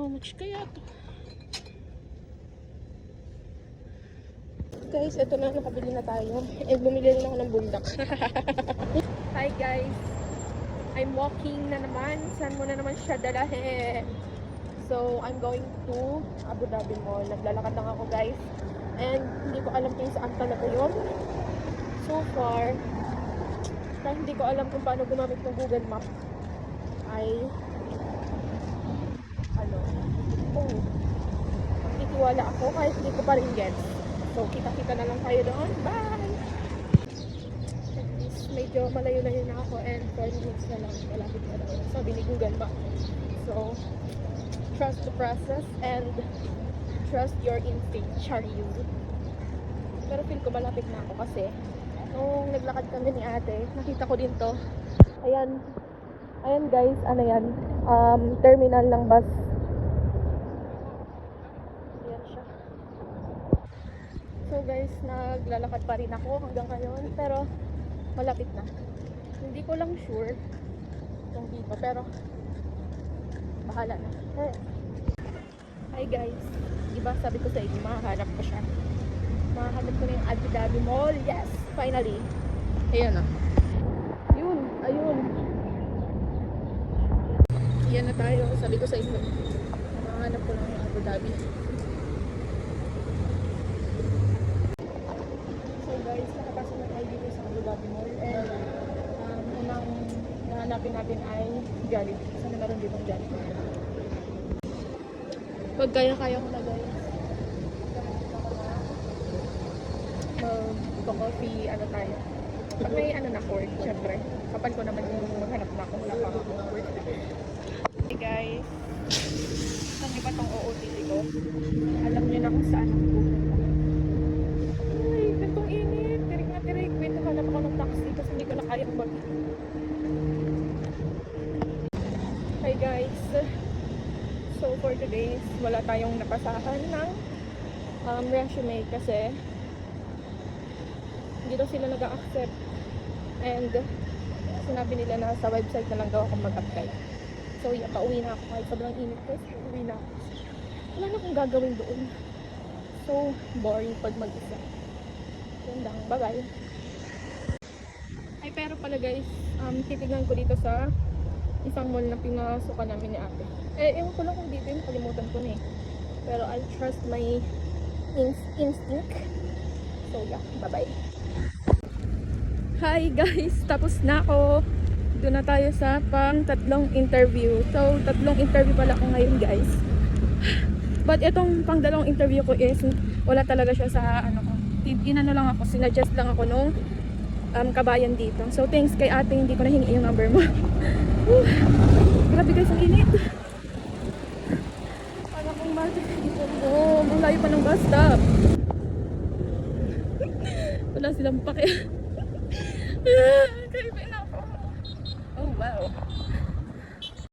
How much kaya to? Guys, ito na, nakabili na tayo. And bumili rin ako ng buldak. Hi guys! I'm walking na naman. Saan mo na naman siya dalahin? So, I'm going to Abu Dhabi Mall. Naglalakad lang ako guys. And hindi ko alam kung saan talaga yun. So far, kahit hindi ko alam kung paano gumamit ng Google Map, ay magtitiwala ako kahit hindi ko pa rin get. So, kita-kita na lang tayo doon. Bye! At least, medyo malayo-layo na ako and 4 minutes na lang. Malapit na lang. Sabi ni Google Map. So, trust the process and trust your instinct, Charlie. Pero feel ko malapit na ako kasi nung naglakad kami ni ate, nakita ko din to. Ayan. Ayan guys, ano yan? Terminal ng bus. Ayan siya. So guys, naglalakad pa rin ako hanggang ngayon. Pero malapit na. Hindi ko lang sure kung dito. Pero bahala na. Hi guys. Diba sabi ko sa inyo, mahahanap ko siya. Mahahanap ko na yung Abu Dhabi Mall. Yes! Finally. Ayan na. Yun. Ayun. Yan na tayo. Sabi ko sa inyo. Mahahanap ko lang yung Abu Dhabi. So guys, nakapasok na tayo dito sa Abu Dhabi Mall. And unang nahanapin natin ay Jollibee. Sana meron dito ng Jollibee. Pag kaya-kaya ko na guys. Coffee, ano tayo. Pag may ano na court, syempre. Kapan ko naman yung maghanap na ako. Wala pa ako. Hey guys. Saan ba itong OOTD ko? Alam niyo na kung saan ako pupunta. Ay, gantong init. Tirik na tirik. Wait, nakalap ako ng taxi kasi hindi ko na kaya mag... Hi guys. So for today, wala tayong napasahan ng resume kasi dito sila nag-accept and sinabi nila na sa website na lang daw ako mag-apply. So yeah, pauwi na ako kahit sobrang init guys. Pauwi na ako. Wala na akong gagawin doon. So boring pag mag-isa. Yun lang. Bye-bye. Ay pero pala guys, titignan ko dito sa isang mall na pinasukan namin ni ate. Ewan ko lang kung dito yun. Kalimutan ko na eh. Pero I'll trust my instinct. So yeah, bye-bye. Hi guys, tapos na ako. Doon na tayo sa pang 3 interview. So, 3 interview pala ako ngayon guys. But itong pang 2 interview ko is wala talaga siya sa ano ko. Inano lang ako, sinadjust lang ako nung kabayan dito. So, thanks kay ate, hindi ko nahingi yung number mo. Grabe guys, ang init. Parang kung dito. Oh, malayo pa ng bus stop. Wala silang pake.